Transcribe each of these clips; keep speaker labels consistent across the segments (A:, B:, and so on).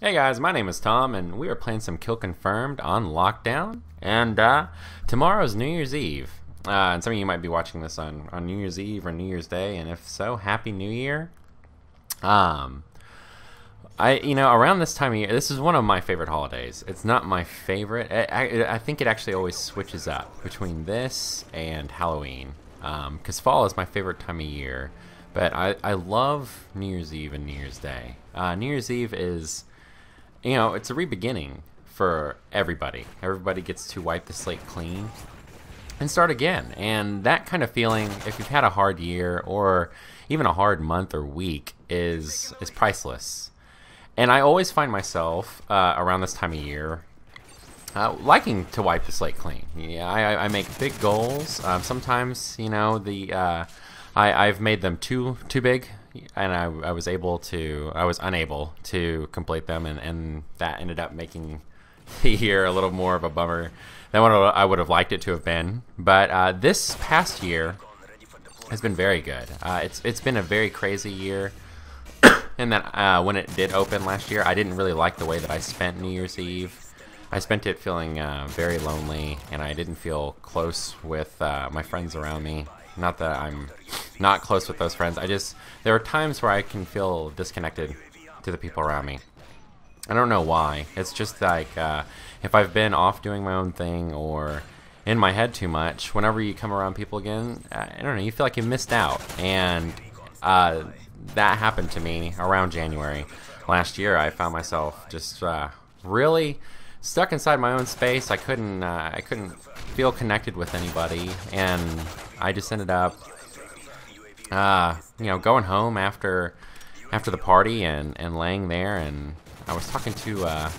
A: Hey guys, my name is Tom, and we are playing some Kill Confirmed on Lockdown. And tomorrow's New Year's Eve. And some of you might be watching this on New Year's Eve or New Year's Day, and if so, Happy New Year. Um, around this time of year, this is one of my favorite holidays. It's not my favorite. I think it actually always switches up between this and Halloween, because fall is my favorite time of year. But I love New Year's Eve and New Year's Day. New Year's Eve is, it's a re-beginning for everybody. Everybody gets to wipe the slate clean and start again. And that kind of feeling, if you've had a hard year or even a hard month or week, is priceless. And I always find myself around this time of year liking to wipe the slate clean. Yeah, I make big goals. Sometimes, I've made them too big, and I was unable to complete them, and that ended up making the year a little more of a bummer than what I would have liked it to have been. But this past year has been very good. It's been a very crazy year, and that when it did open last year, I didn't really like the way that I spent New Year's Eve. I spent it feeling very lonely, and I didn't feel close with my friends around me. Not that I'm not close with those friends. There are times where I can feel disconnected to the people around me. I don't know why. It's just like if I've been off doing my own thing or in my head too much, whenever you come around people again, I don't know, you feel like you missed out. And that happened to me around January last year. I found myself just really stuck inside my own space. I couldn't feel connected with anybody, and I just ended up going home after the party and laying there, and I was talking to a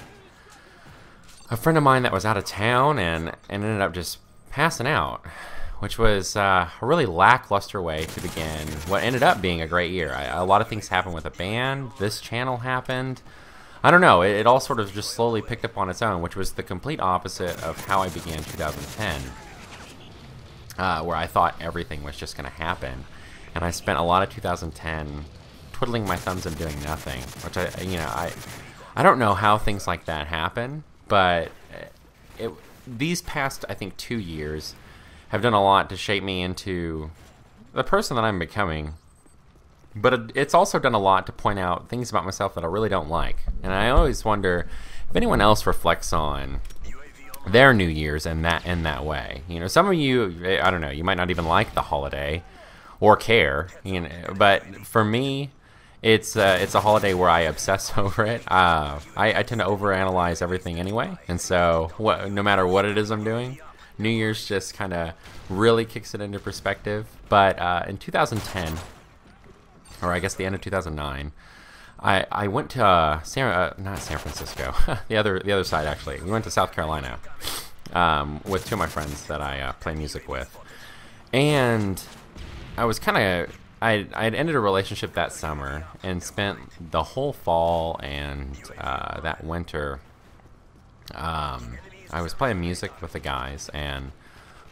A: friend of mine that was out of town and ended up just passing out, which was a really lackluster way to begin what ended up being a great year. A lot of things happened with the band. This channel happened. I don't know, it all sort of just slowly picked up on its own, which was the complete opposite of how I began 2010, where I thought everything was just going to happen. And I spent a lot of 2010 twiddling my thumbs and doing nothing, which I don't know how things like that happen, but these past, I think, 2 years have done a lot to shape me into the person that I'm becoming. But it's also done a lot to point out things about myself that I really don't like. And I always wonder if anyone else reflects on their New Year's in that way. Some of you, I don't know, you might not even like the holiday or care. But for me, it's a holiday where I obsess over it. I tend to overanalyze everything anyway. And so no matter what it is I'm doing, New Year's just kind of really kicks it into perspective. But in 2010... or I guess the end of 2009, I went to not San Francisco, the other side actually. We went to South Carolina with two of my friends that I play music with, and I was I'd ended a relationship that summer and spent the whole fall and that winter. I was playing music with the guys, and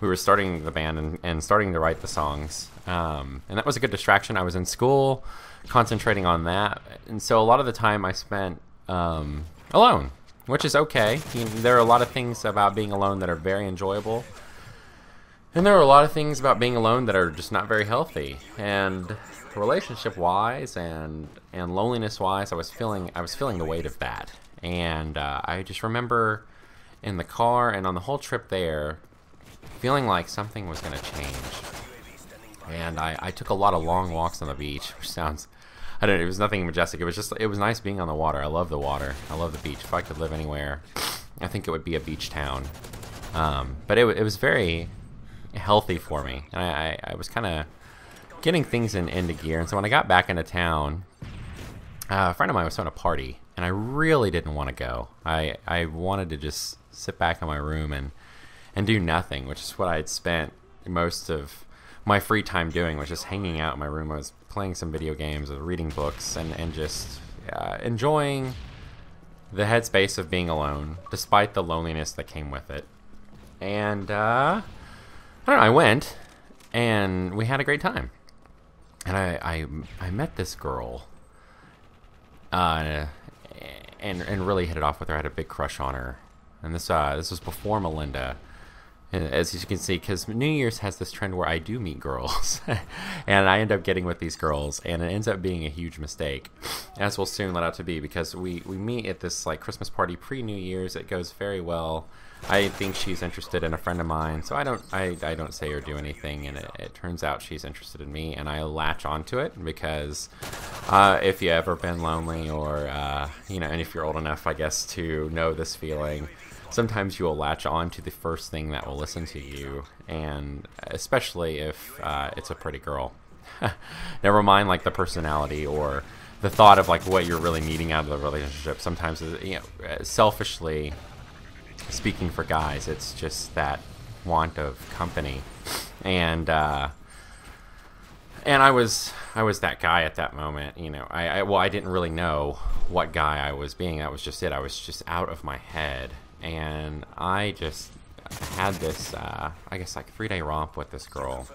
A: we were starting the band and starting to write the songs. And that was a good distraction. I was in school, concentrating on that. And so a lot of the time I spent alone, which is okay. There are a lot of things about being alone that are very enjoyable. And there are a lot of things about being alone that are just not very healthy. And relationship-wise and loneliness-wise, I was feeling the weight of that. And I just remember in the car and on the whole trip there, feeling like something was going to change. And I took a lot of long walks on the beach, which sounds, I don't know, it was nothing majestic. It was nice being on the water. I love the water. I love the beach. If I could live anywhere, I think it would be a beach town. But it was very healthy for me. And I was kind of getting things into gear. And so when I got back into town, a friend of mine was throwing a party, and I really didn't want to go. I wanted to just sit back in my room and do nothing, which is what I had spent most of my free time doing, was just hanging out in my room. I was playing some video games, reading books, and just enjoying the headspace of being alone, despite the loneliness that came with it. And I don't know, I went, and we had a great time. And I met this girl, and and really hit it off with her. I had a big crush on her, and this was before Melinda. And as you can see, because New Year's has this trend where I do meet girls, and I end up getting with these girls, and it ends up being a huge mistake, as will soon let out to be, because we meet at this like Christmas party pre-New Year's. It goes very well. I think she's interested in a friend of mine, so I don't say or do anything, and it turns out she's interested in me, and I latch onto it because if you ever been lonely, or and if you're old enough, I guess, to know this feeling. Sometimes you will latch on to the first thing that will listen to you, and especially if it's a pretty girl. Never mind like the personality or the thought of like what you're really needing out of the relationship. Sometimes, selfishly speaking for guys, it's just that want of company, and I was that guy at that moment. I didn't really know what guy I was being. That was just it. I was just out of my head. And I just had this, I guess, like 3-day romp with this girl,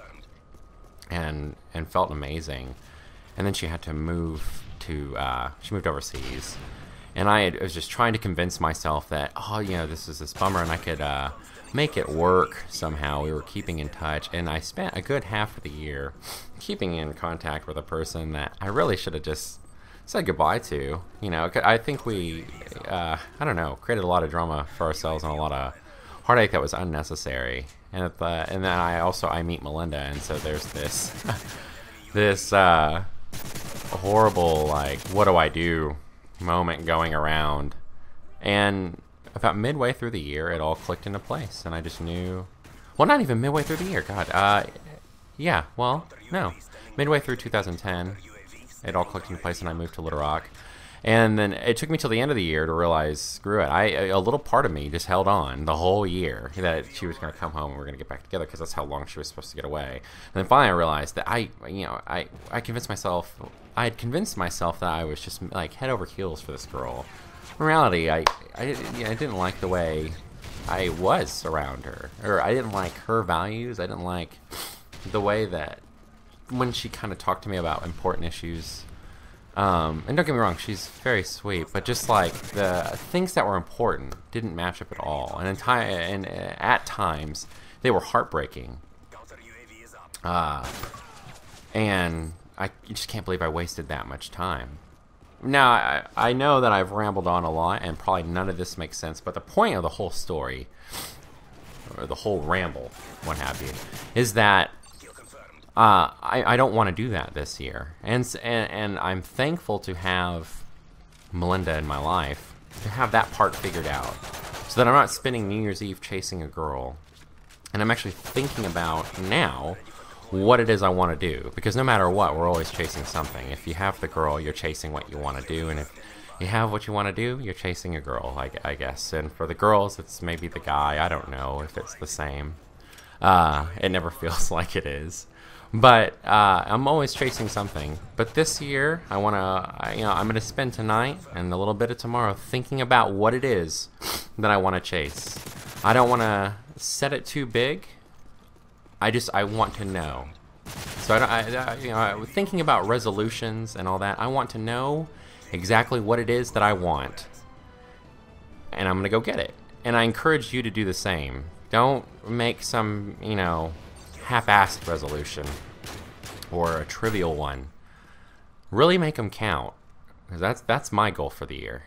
A: and felt amazing. And then she had to move to, she moved overseas, and I was just trying to convince myself that, this is this bummer, and I could make it work somehow. We were keeping in touch, and I spent a good half of the year keeping in contact with a person that I really should have just said goodbye to. I think we, created a lot of drama for ourselves and a lot of heartache that was unnecessary. And then I meet Melinda, and so there's this this horrible like what do I do moment going around. And about midway through the year, it all clicked into place, and I just knew. Well, not even midway through the year. God, midway through 2010. It all clicked into place, and I moved to Little Rock. And then it took me till the end of the year to realize, screw it. A little part of me just held on the whole year that she was going to come home and we're going to get back together, because that's how long she was supposed to get away. And then finally I realized that I had convinced myself that I was just like head over heels for this girl. In reality, I didn't like the way I was around her, or I didn't like her values. I didn't like the way that when she kind of talked to me about important issues, and don't get me wrong, she's very sweet, but just like the things that were important didn't match up at all, and at times they were heartbreaking. And I just can't believe I wasted that much time. Now I know that I've rambled on a lot, and probably none of this makes sense, but the point of the whole story, or the whole ramble, what have you, is that I don't want to do that this year, and I'm thankful to have Melinda in my life, to have that part figured out, so that I'm not spending New Year's Eve chasing a girl, and I'm actually thinking about now what it is I want to do, because no matter what, we're always chasing something. If you have the girl, you're chasing what you want to do, and if you have what you want to do, you're chasing a girl, I guess. And for the girls, it's maybe the guy. I don't know if it's the same. It never feels like it is. But I'm always chasing something. But this year, I'm gonna spend tonight and a little bit of tomorrow thinking about what it is that I want to chase. I don't want to set it too big. I want to know. So thinking about resolutions and all that, I want to know exactly what it is that I want, and I'm gonna go get it. And I encourage you to do the same. Don't make some half-assed resolution or a trivial one. Really make them count, because that's my goal for the year.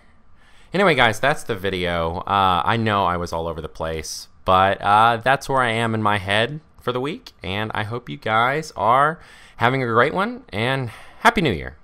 A: Anyway, guys, that's the video. I know I was all over the place, but that's where I am in my head for the week, and I hope you guys are having a great one, and Happy New Year.